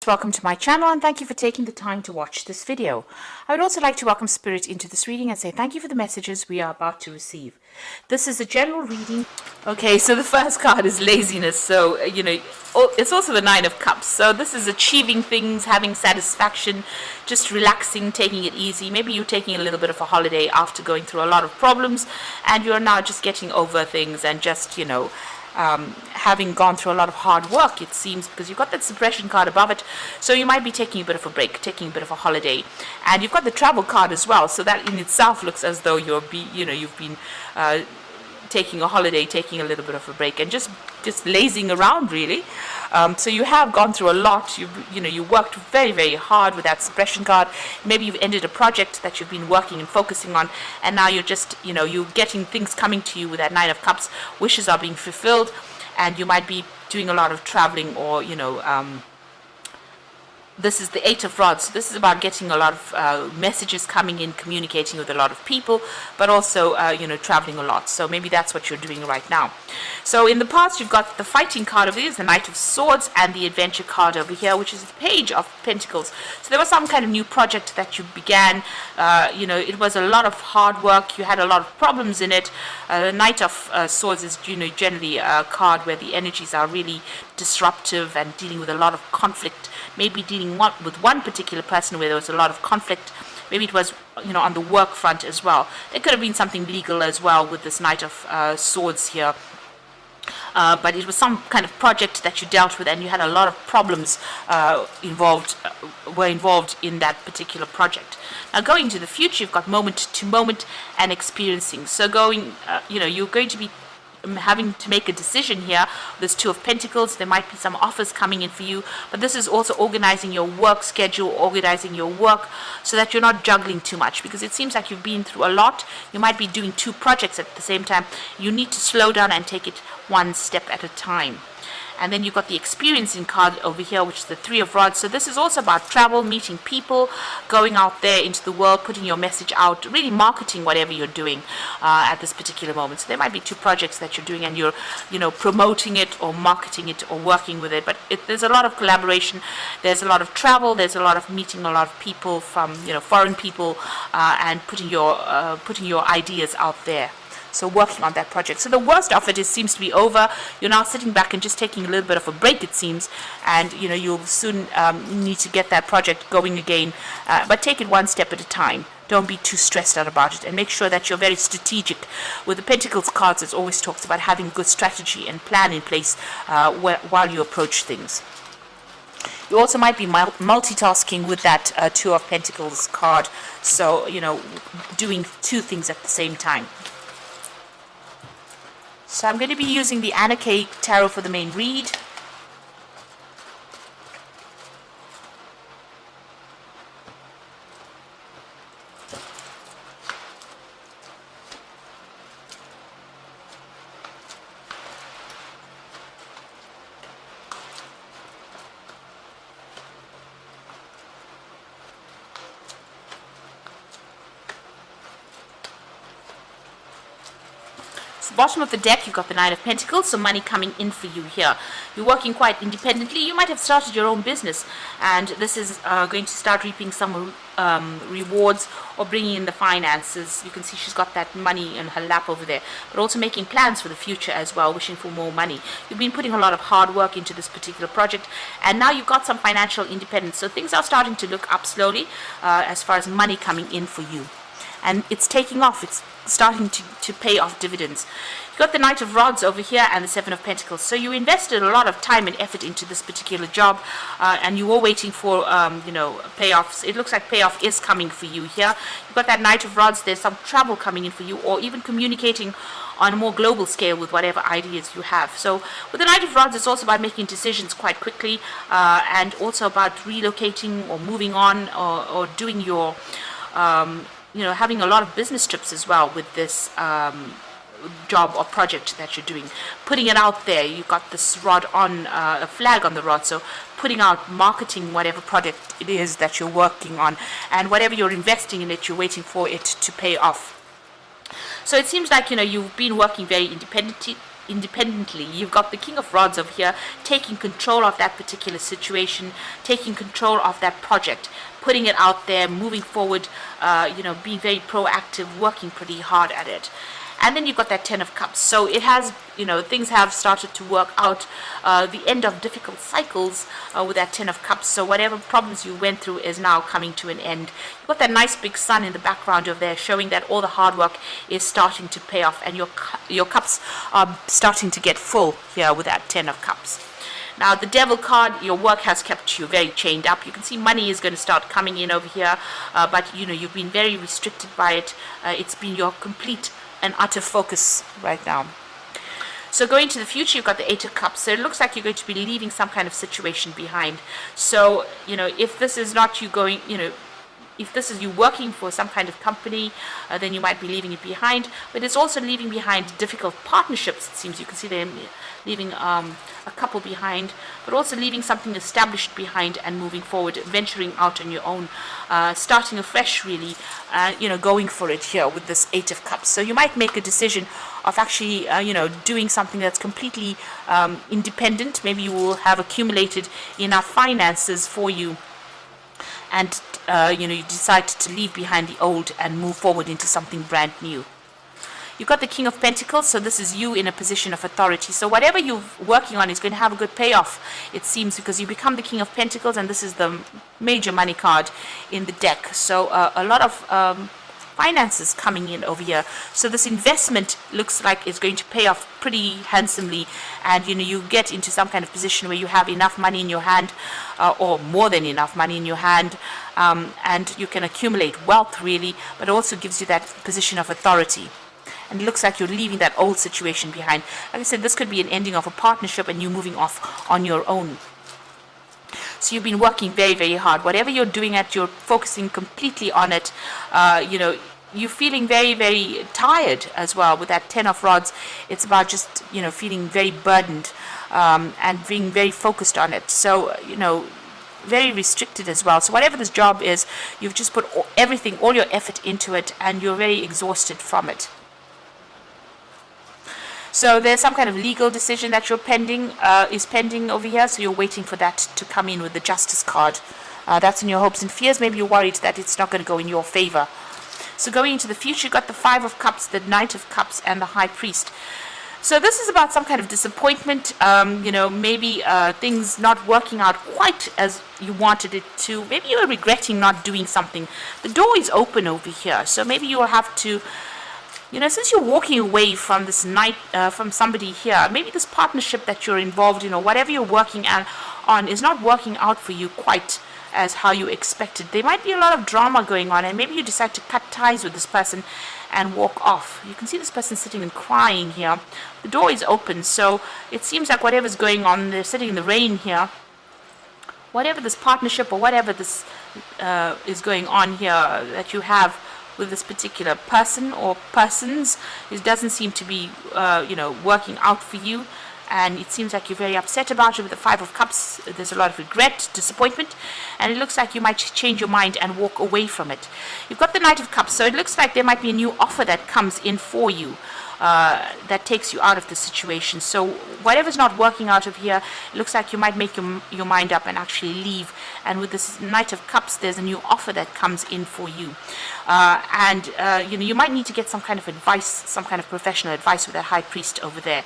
Welcome to my channel and thank you for taking the time to watch this video. I would also like to welcome Spirit into this reading and say thank you for the messages we are about to receive. This is a general reading. Okay, so the first card is laziness. So, it's also the Nine of Cups. So this is achieving things, having satisfaction, just relaxing, taking it easy. Maybe you're taking a little bit of a holiday after going through a lot of problems and you're now just getting over things and just, having gone through a lot of hard work, it seems, because you've got that suppression card above it. So you might be taking a bit of a break, taking a bit of a holiday. And you've got the travel card as well. So that in itself looks as though you've been taking a holiday, taking a little bit of a break, and just lazing around, really. So you have gone through a lot. You worked very, very hard with that suppression card. Maybe you've ended a project that you've been working and focusing on, and now you're just, you're getting things coming to you with that Nine of Cups. Wishes are being fulfilled, and you might be doing a lot of traveling, or this is the Eight of Rods. So this is about getting a lot of messages coming in, communicating with a lot of people, but also, traveling a lot. So maybe that's what you're doing right now. So in the past, you've got the fighting card over here, the Knight of Swords, and the adventure card over here, which is the Page of Pentacles. So there was some kind of new project that you began. It was a lot of hard work. You had a lot of problems in it. Knight of Swords is, generally a card where the energies are really disruptive and dealing with a lot of conflict. Maybe dealing with one particular person where there was a lot of conflict. Maybe it was, on the work front as well. There could have been something legal as well with this Knight of Swords here. But it was some kind of project that you dealt with, and you had a lot of problems involved in that particular project. Now, going to the future, you've got moment to moment and experiencing. So you're going to be having to make a decision here. There's Two of Pentacles. There might be some offers coming in for you, but this is also organizing your work schedule, organizing your work so that you're not juggling too much, because it seems like you've been through a lot. You might be doing two projects at the same time. You need to slow down and take it one step at a time. And then you've got the experiencing card over here, which is the Three of Rods. So this is also about travel, meeting people, going out there into the world, putting your message out, really marketing whatever you're doing at this particular moment. So there might be two projects that you're doing and you're, promoting it or marketing it or working with it. But there's a lot of collaboration. There's a lot of travel. There's a lot of meeting a lot of people from, foreign people and putting your ideas out there. So working on that project. So the worst of it seems to be over. You're now sitting back and just taking a little bit of a break, it seems. And, you'll soon need to get that project going again. But take it one step at a time. Don't be too stressed out about it. And make sure that you're very strategic. With the Pentacles cards, it always talks about having good strategy and plan in place while you approach things. You also might be multitasking with that Two of Pentacles card. So, doing two things at the same time. So I'm going to be using the Anna K Tarot for the main read. Bottom of the deck, you've got the Nine of Pentacles, so money coming in for you here. You're working quite independently. You might have started your own business, and this is going to start reaping some rewards or bringing in the finances. You can see she's got that money in her lap over there, but also making plans for the future as well, wishing for more money. You've been putting a lot of hard work into this particular project, and now you've got some financial independence. So things are starting to look up slowly as far as money coming in for you. And it's taking off. It's starting to pay off dividends. You've got the Knight of Rods over here and the Seven of Pentacles. So you invested a lot of time and effort into this particular job, and you were waiting for, payoffs. It looks like payoff is coming for you here. You've got that Knight of Rods. There's some travel coming in for you, or even communicating on a more global scale with whatever ideas you have. So with the Knight of Rods, it's also about making decisions quite quickly, and also about relocating or moving on, or doing your having a lot of business trips as well with this job or project that you're doing. Putting it out there. You've got this rod on, a flag on the rod, so putting out, marketing whatever project it is that you're working on, and whatever you're investing in it, you're waiting for it to pay off. So it seems like, you've been working very independently, independently. You've got the King of Rods over here taking control of that particular situation, taking control of that project, putting it out there, moving forward, being very proactive, working pretty hard at it. And then you've got that Ten of Cups. So it has, things have started to work out. The end of difficult cycles with that Ten of Cups. So whatever problems you went through is now coming to an end. You've got that nice big sun in the background over there, showing that all the hard work is starting to pay off, and your cups are starting to get full here with that Ten of Cups. Now, the Devil card, your work has kept you very chained up. You can see money is going to start coming in over here, but you've been very restricted by it. It's been your complete and utter focus right now. So going to the future, you've got the Eight of Cups. So it looks like you're going to be leaving some kind of situation behind. So, if this is not you going, if this is you working for some kind of company, then you might be leaving it behind. But it's also leaving behind difficult partnerships, it seems. You can see them leaving a couple behind, but also leaving something established behind and moving forward, venturing out on your own, starting afresh, really, going for it here with this Eight of Cups. So you might make a decision of actually, doing something that's completely independent. Maybe you will have accumulated enough finances for you, and you decide to leave behind the old and move forward into something brand new. You've got the King of Pentacles, so this is you in a position of authority. So whatever you're working on is going to have a good payoff, it seems, because you become the King of Pentacles, and this is the major money card in the deck. So a lot of finances coming in over here. So this investment looks like it's going to pay off pretty handsomely, and you get into some kind of position where you have enough money in your hand, or more than enough money in your hand, and you can accumulate wealth, really, but it also gives you that position of authority. And it looks like you're leaving that old situation behind. Like I said, this could be an ending of a partnership and you moving off on your own. So you've been working very, very hard. Whatever you're doing you're focusing completely on it. You're feeling very, very tired as well with that Ten of Rods. It's about just, feeling very burdened, and being very focused on it. So, very restricted as well. So whatever this job is, you've just put everything, all your effort into it, and you're very exhausted from it. So there's some kind of legal decision that you're is pending over here. So you're waiting for that to come in with the Justice card. That's in your hopes and fears. Maybe you're worried that it's not going to go in your favor. So going into the future, you've got the Five of Cups, the Knight of Cups, and the High Priest. So this is about some kind of disappointment, maybe things not working out quite as you wanted it to. Maybe you're regretting not doing something. The door is open over here. So maybe you'll have to, since you're walking away from this from somebody here, maybe this partnership that you're involved in, or whatever you're working on is not working out for you quite as how you expected. There might be a lot of drama going on, and maybe you decide to cut ties with this person and walk off. You can see this person sitting and crying here. The door is open, so it seems like whatever's going on, they're sitting in the rain here. Whatever this partnership or whatever this is going on here that you have with this particular person or persons, it doesn't seem to be, working out for you. And it seems like you're very upset about it. With the Five of Cups, there's a lot of regret, disappointment, and it looks like you might change your mind and walk away from it. You've got the Knight of Cups, so it looks like there might be a new offer that comes in for you, that takes you out of the situation. So whatever's not working out of here, it looks like you might make your mind up and actually leave. And with this Knight of Cups, there's a new offer that comes in for you. You might need to get some kind of advice, some kind of professional advice with that High Priest over there.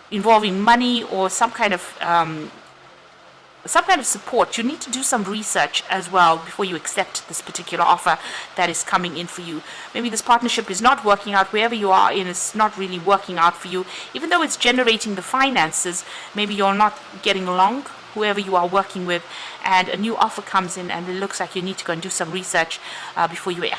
Involving money or some kind of support. You need to do some research as well before you accept this particular offer that is coming in for you. Maybe this partnership is not working out. Wherever you are in, it's not really working out for you. Even though it's generating the finances, maybe you're not getting along, whoever you are working with, and a new offer comes in, and it looks like you need to go and do some research before you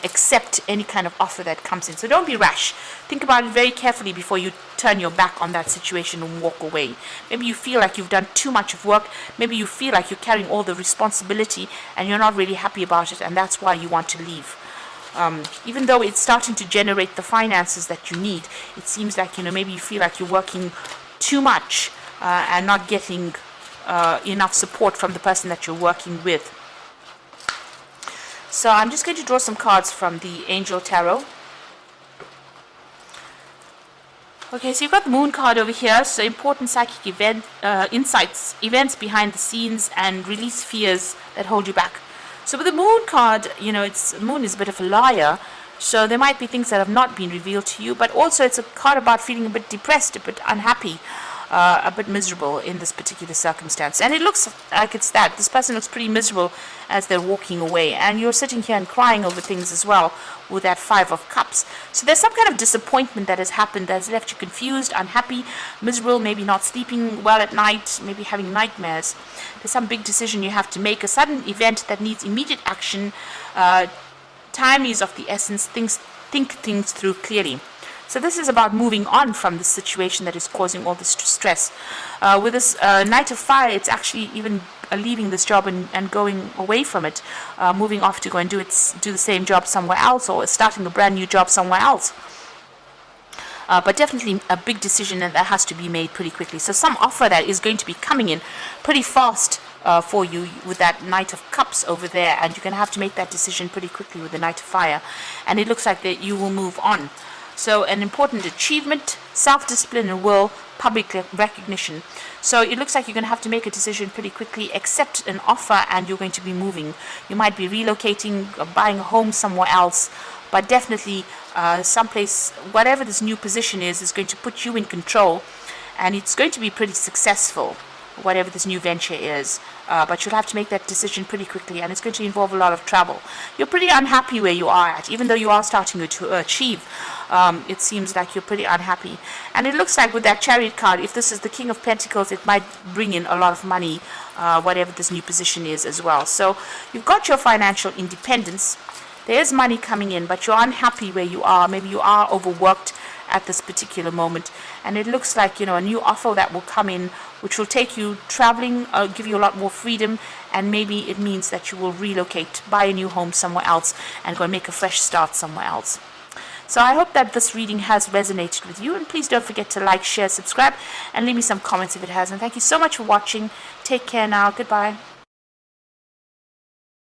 accept any kind of offer that comes in. So don't be rash. Think about it very carefully before you turn your back on that situation and walk away. Maybe you feel like you've done too much of work. Maybe you feel like you're carrying all the responsibility and you're not really happy about it, and that's why you want to leave. Even though it's starting to generate the finances that you need, it seems like, maybe you feel like you're working too much and not getting enough support from the person that you're working with. So I'm just going to draw some cards from the Angel Tarot. Okay, so you've got the moon card over here. So important psychic insights, events behind the scenes, and release fears that hold you back. So with the moon card, moon is a bit of a liar. So there might be things that have not been revealed to you, but also it's a card about feeling a bit depressed, a bit unhappy, a bit miserable in this particular circumstance. And it looks like it's that. This person looks pretty miserable as they're walking away. And you're sitting here and crying over things as well with that Five of Cups. So there's some kind of disappointment that has happened that has left you confused, unhappy, miserable, maybe not sleeping well at night, maybe having nightmares. There's some big decision you have to make, a sudden event that needs immediate action. Time is of the essence. Think things through clearly. So this is about moving on from the situation that is causing all this stress. With this Knight of Fire, it's actually even leaving this job and going away from it, moving off to go and do the same job somewhere else, or starting a brand new job somewhere else. But definitely a big decision that has to be made pretty quickly. So some offer that is going to be coming in pretty fast for you with that Knight of Cups over there, and you're going to have to make that decision pretty quickly with the Knight of Fire. And it looks like that you will move on. So an important achievement, self-discipline and will, public recognition. So it looks like you're going to have to make a decision pretty quickly, accept an offer, and you're going to be moving. You might be relocating, buying a home somewhere else, but definitely someplace, whatever this new position is going to put you in control, and it's going to be pretty successful, whatever this new venture is. But you'll have to make that decision pretty quickly, and it's going to involve a lot of travel. You're pretty unhappy where you are at, even though you are starting to achieve. It seems like you're pretty unhappy. And it looks like with that Chariot card, if this is the King of Pentacles, it might bring in a lot of money, whatever this new position is as well. So you've got your financial independence. There's money coming in, but you're unhappy where you are. Maybe you are overworked at this particular moment, and it looks like a new offer that will come in, which will take you traveling, give you a lot more freedom, and maybe it means that you will relocate, buy a new home somewhere else, and go and make a fresh start somewhere else. So I hope that this reading has resonated with you, and please don't forget to like, share, subscribe, and leave me some comments if it has. And thank you so much for watching. Take care now. Goodbye.